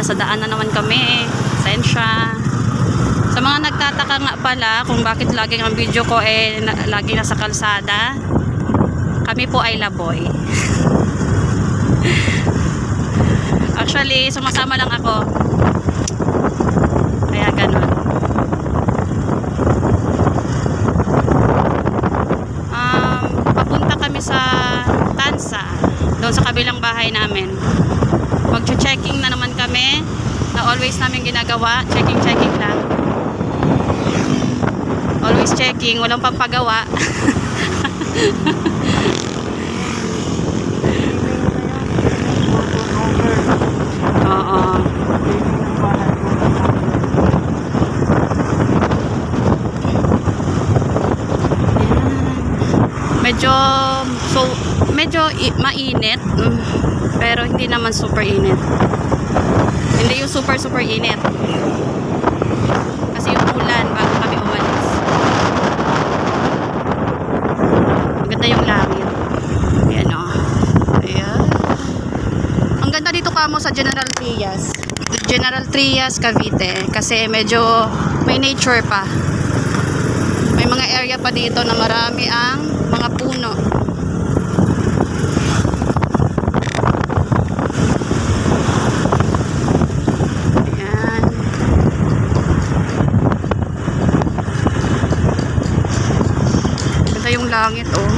nasa daan na naman kami. Sensya. Sa mga nagtataka nga pala kung bakit laging ang video ko lagi nasa kalsada, kami po ay laboy. Actually, sumasama lang ako. Kaya ganun. Papunta kami sa Tansa, doon sa kabilang bahay namin. Mag-checking na naman kami, na always namin ginagawa. Checking lang. Always checking, walang pampagawa. Oo. Medyo mainit, pero hindi naman super init. Hindi yung super init. Kasi yung ulan bago kami umalis. Maganda yung langit. Ayan o. Ayan. Ang ganda dito kamo sa General Trias, Cavite. Kasi medyo may nature pa. May mga area pa dito na marami ang mga puno. Ayan. Ganda yung langit oh.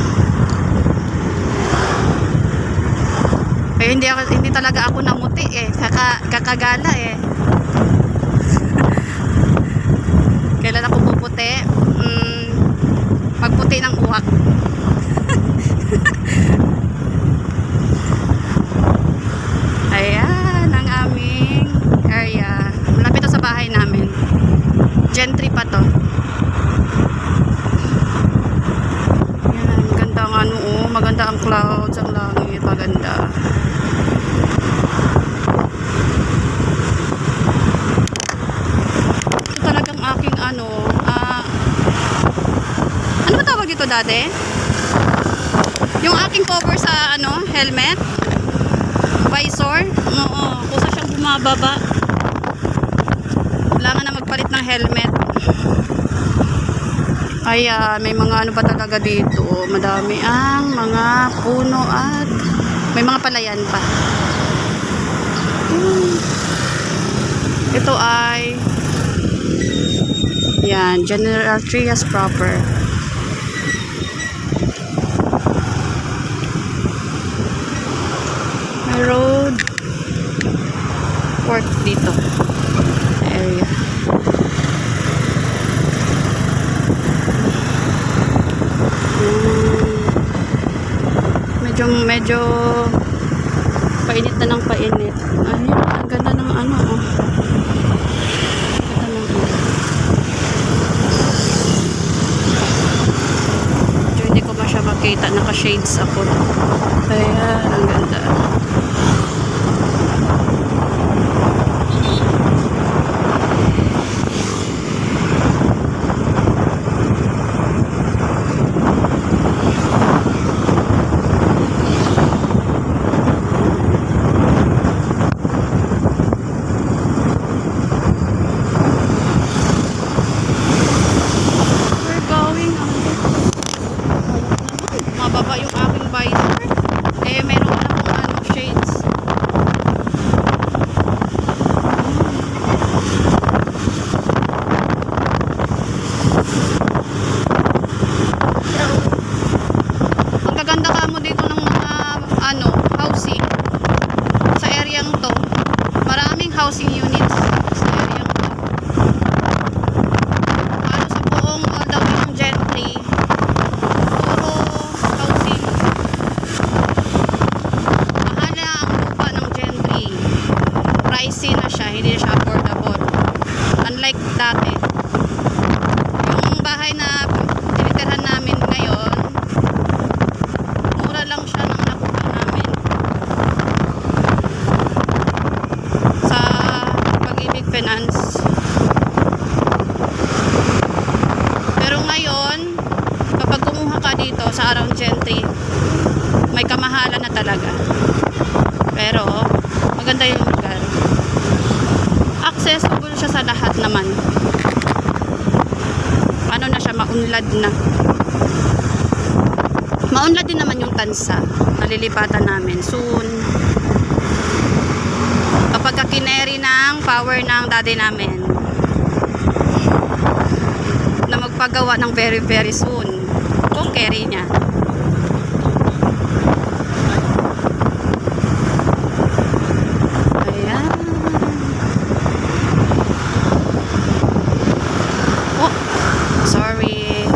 Eh, hindi talaga ako namuti eh. Kakagala eh. Kailan ako puputi? Pagputi ng uwak. Ayan ang aming area. Malapit to sa bahay namin. Gentry pa to. Ayan, ganda ang ano oh. Maganda ang clouds, ang langit. Maganda. Ito talagang aking ano ba tawag dito dati? Yung aking cover sa ano, helmet, visor. Oo, kusa siyang bumababa. Kailangan na magpalit ng helmet. Ayan, may mga ano pa talaga dito. Madami ang mga puno at may mga palayan pa. Ito ay yan, General Trias proper. Road work dito area. Medyo painit na ng painit. Ayun, ang ganda ng ano oh. Medyo hindi ko masya makita, naka shades ako. Kaya ang ganda. Mababa yung aking visor. Eh, meron na akong ano, shades. Ang gaganda ka mo dito ng mga ano, housing. Sa areang to. Maraming housing units sa areang to. Ano sa buong all the way ng Gentry. Pricey na siya, hindi na siya affordable. Unlike dati. Yung bahay na tinitirhan namin ngayon, mura lang siya nang nakuha namin. Sa Pag-ibig Finance. Pero ngayon, kapag kumuha ka dito sa around Gentry, may kamahalan na talaga. Pero maganda yung lugar. accessible siya sa lahat naman. Ano na siya, maunlad na. Maunlad din naman yung Tansa. Nalilipatan namin soon. Kapag kineri ng power ng daddy namin na magpagawa ng very very soon kung carry niya. Ayan. Oh, sorry.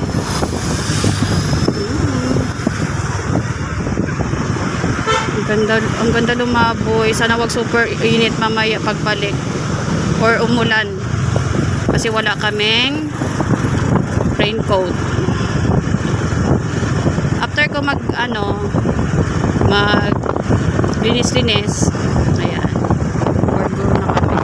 Ang ganda lumaboy. Sana wag super init mamaya pagbalik or umulan kasi wala kaming raincoat. After ko mag linis-linis, ayan, order na kami.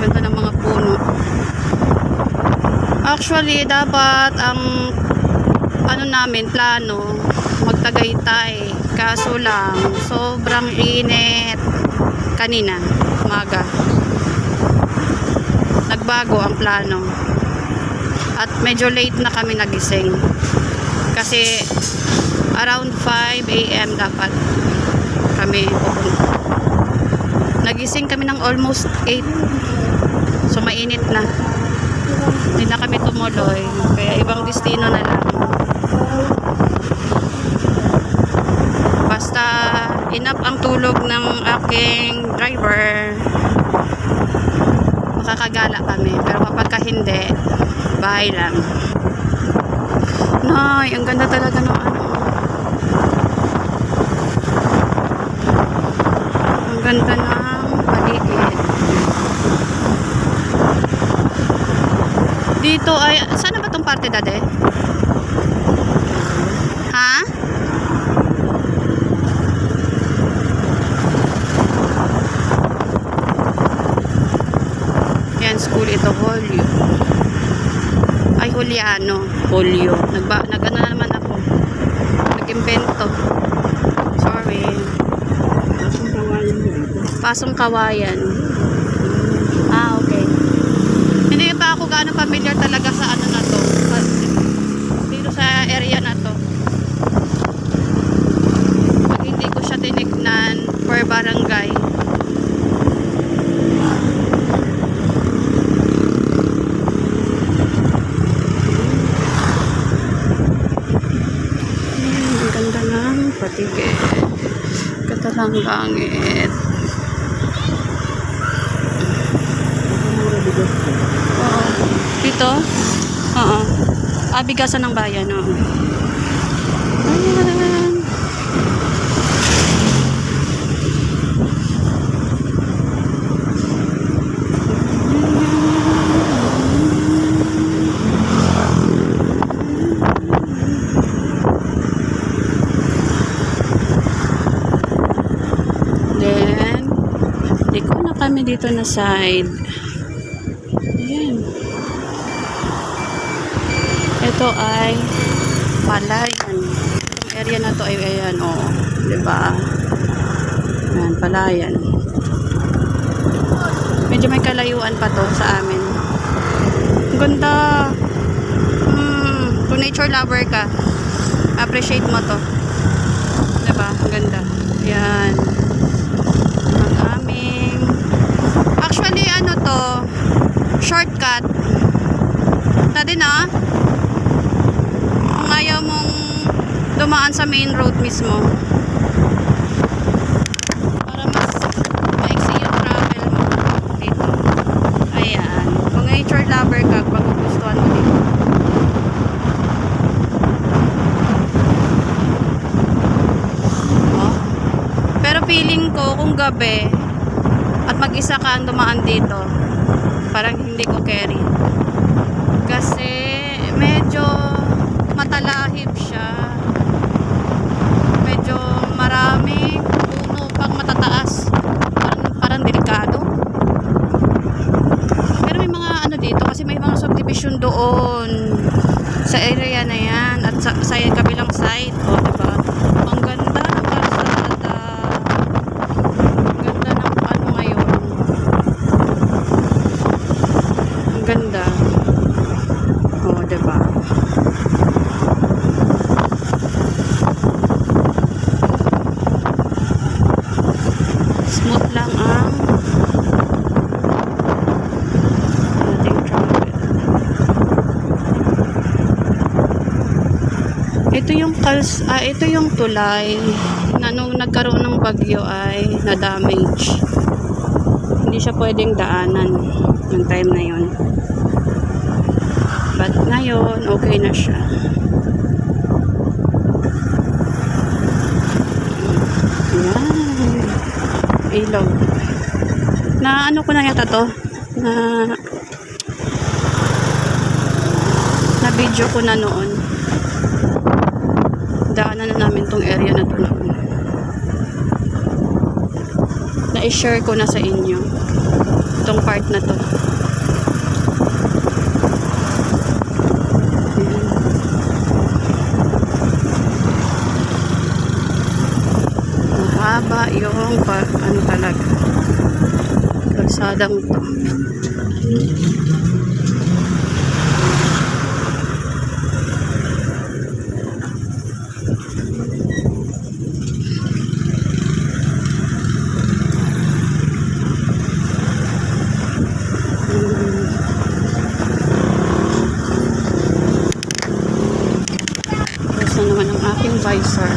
Ganda ng mga puno. Actually, dapat ang namin plano magtagaytay. Kaso lang, sobrang init kanina, umaga. Nagbago ang plano. At medyo late na kami nagising. Kasi around 5 AM dapat kami pupunta. Nagising kami ng almost 8. So mainit na. Hindi na kami tumuloy. Kaya ibang destino na lang. Basta enough ang tulog ng aking driver, makakagala kami. Pero kapag hindi, bahay lang. Nay, ang ganda talaga ng ang ganda ng paligid. Dito ay, sana ba itong parte dati? Ha? Yan, school ito, Holyo. Ay, Juliano. Holyo. Nag-ano na naman ako. Nag-invento. Sorry. Pasong Kawayan. Ah, okay. Hindi pa ako gaano familiar talaga sa ano na to. Dito sa area na to. Pag hindi ko siya tinignan per barangay. Ang ganda ng patigil. Ganda ng langit. Dito? Oo. Bigasan ng bayan. Oo. Ayan. Then, liko na kami dito na side. Ito ay Palayan. Itong area na to ay ayan, oh, 'di ba? Ayan, Palayan. Medyo may kalayuan pa to sa amin. Ang ganda. Kung nature lover ka, appreciate mo to. 'Di ba? Ang ganda. Ayan. Ang aming actually ano to, shortcut. Tadi na ayaw mong dumaan sa main road mismo para mas maiksi yung travel mo dito. Ayan, kung nature lover ka, magugustuhan mo dito. Oh. Pero feeling ko kung gabi at mag-isa ka ang dumaan dito, parang hindi ko carry kasi medyo matalahib siya. subdivision doon sa area na yan at sa kabilang side. O, diba? Ang ganda ng kalsada. Ang ganda ng ano ngayon. Ang ganda. O, diba? Smooth lang ang ating travel. Ito yung tulay na nung nagkaroon ng bagyo ay na-damage. Hindi siya pwedeng daanan ng time na yon. But ngayon, okay na siya. Ayan. Ilaw. Na ano ko na yata to? Na video ko na noon. Daanan na namin tong area na to noon. Na-share ko na sa inyo itong part na to. Mahaba yung ano talaga kalsadang to. Gusto naman ang aking visor.